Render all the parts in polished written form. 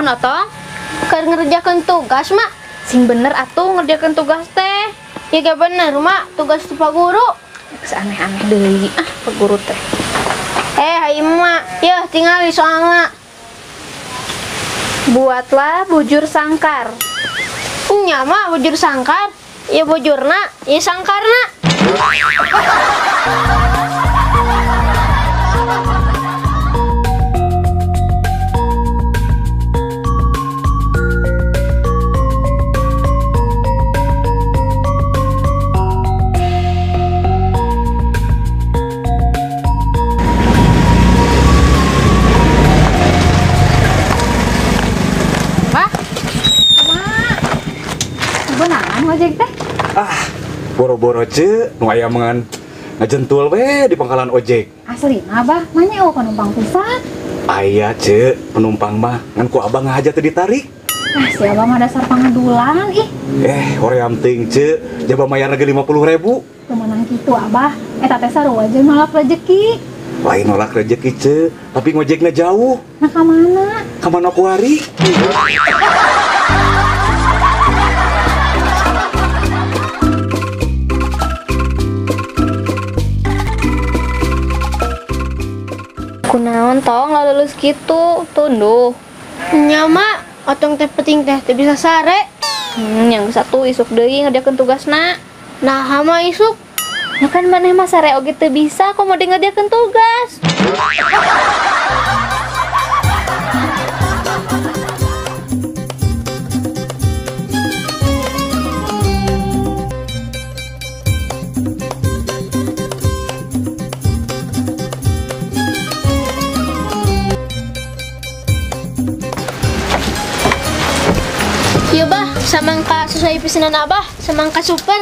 Naon atong? Keur ngerjakeun tugas mak. Sing bener atuh ngerjakeun tugas teh. Ya gak bener mak, tugas tu Pak Guru. Aneh-aneh deui Pak Guru teh. Hai mak, ya tinggal di soalna. Buatlah bujur sangkar. Nya mak bujur sangkar. Ya bujurna, ya sangkarna. Ojek teh boro-boro ce nu aya mangan ngajentul we di pangkalan ojek. Asli abah manya penumpang pisan. Aya ce penumpang mah ngan ku abah ngahaja teu ditarik. Si abah mah dasar pangadulan ih. Hoream teuing ce jaba mayarna ge 50.000. Teu meunang kitu abah, eta teh sarua jeung nolak rezeki. Lain nolak rezeki ce, tapi ngojekna jauh. Nah ka mana? Ka Manokwari. Kunaon tong lah lulus gitu, tunduh. Nya mak, otong teh penting teh bisa sare. Yang satu isuk deui ngerjakeun tugasna. Nah, hama isuk. Ya kan maneh mah sare oge teu bisa, komo ngerjakeun tugas. Iya bah, samangka sesuai pesanan abah, samangka super.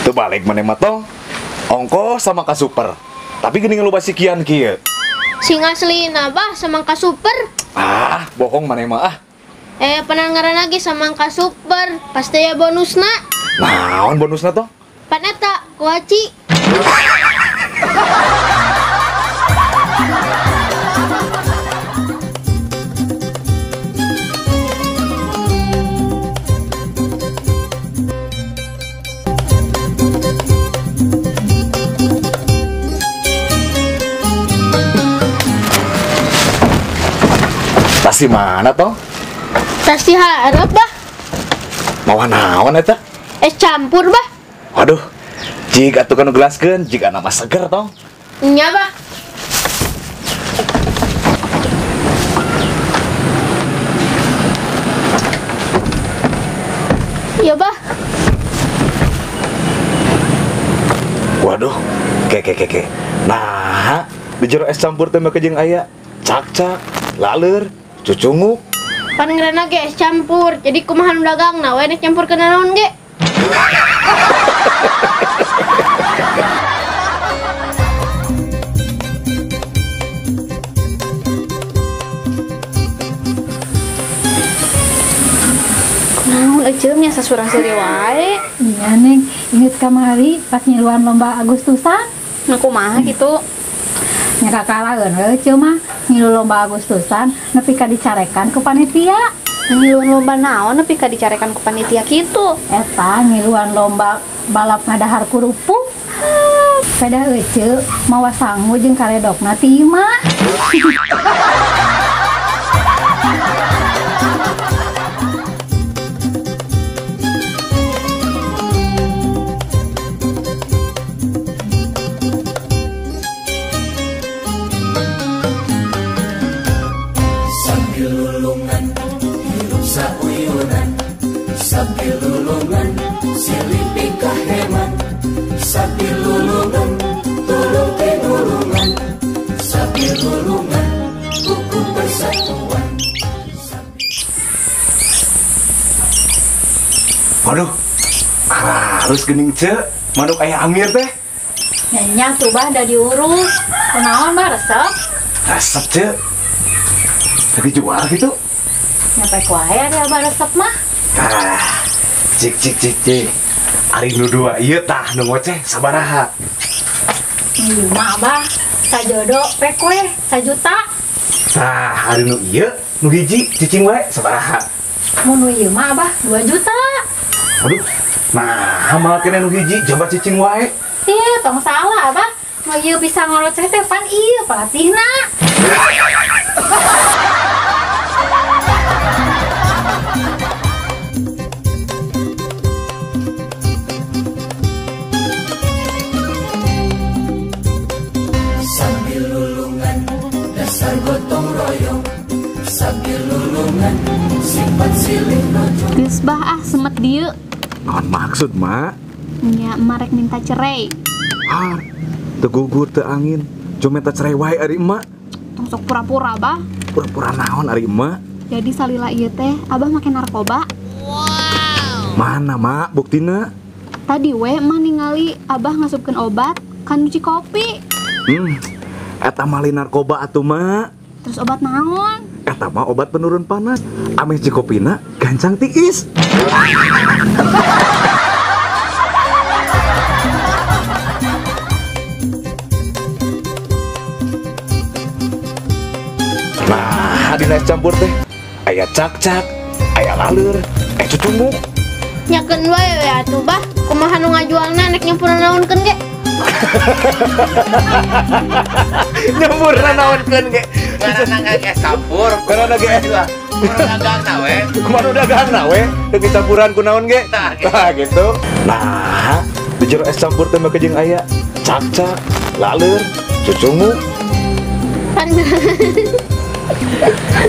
Tuh balik maneh mah tong. Ongkos sama ka super. Tapi geuning loba sikian kieu. Sing asli abah samangka super. Bohong maneh mah Penangaran lagi samangka super. Pasti ya bonusna. Naon bonusna tong? Paneta, kuaci. Tasi mana tong? Tasi harap bah. Mau naon eta? Campur bah. Waduh, jika atuh kan gelaskeun, jika nama seger tong. Nya bah. Iya bah. Waduh, ke. Nah, di jero es campur teh make jeung aya cak-cak, laleur, cucunguk. Panengrana ge es campur. Jadi kumaha nu dagangna we nek campur ke naon ge? Naon eceum nya sasurang seuri wae. Iya neng, inget kamari pas nyiluan lomba Agustusan. Nah kumaha kitu? Nya kakalaeun we eceum mah ngilu lomba Agustusan nepi ka dicarekan ku panitia. Ngiluan lomba naon nepi ka dicarekan ku panitia kitu? Eta ngiluan lomba balap ngadahar kurupuk. Kada eceu mawa sangu jeung karedokna ti imah. Sambil lulungan, silih pingkah heman. Sambil lulungan, tulung tinulungan. Sambil lulungan, hukum persatuan. Waduh, harus gening ce, manuk aya Amir teh. Nyanyi tuh bah udah diurus. Kunaon bah resep? Resep ce, lagi jual gitu. Nyampe kuaya dia bah resep mah. Cik. Ari nu dua ieu tah nu ngoceh sabaraha? Ieu mah Abah sajodo pekwe 1 juta. Tah ari nu ieu nu hiji cicing wae sabaraha? Mun nu ieu mah Abah 2 juta. Aduh, nah malah kena nu hiji jabat cicing wae. Ih, tong salah Abah. Nu ieu bisa ngoroceh teh pan ieu pelatihna. Sambil lulungan dasar gotong royong, sambil lulungan sifat silih nojo. Geus bah semet dieu. Naon maksud, Mak? Nya emak rek minta cerai. Ah, teu gugur teu angin. Cuma minta cerai wae ari emak. Tong sok pura-pura bah. Pura-pura naon ari emak? Jadi salila ieu teh abah make narkoba. Mana, Mak? Buktina? Tadi we mah ningali abah ngasupkeun obat kan nyuci kopi. Eta mah lain narkoba atuh, Mak. Terus obat naon? Eta mah obat penurun panas. Ame cikopina gancang tiis. Nah, dina es campur teh aya cak-cak, aya laleur, aya cucunguk. Nyakeun wae we atuh bah. Kumaha nu ngajualna nek nyampuran naonkeun ge. Nyempurna naonkeun ge. Karena nggak campur, Karena ge kurang dagang we. kumaha dagangna we, teu campuran ku naon ge. Nah, gitu. Tah gitu. Nah, di jero es campur teh mah jeung aya cak-cak, laleur, cucunguk.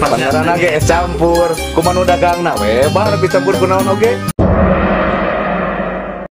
Pangaranna ge es campur, kumaha nu dagangna we, bae dicampur ku naon oge.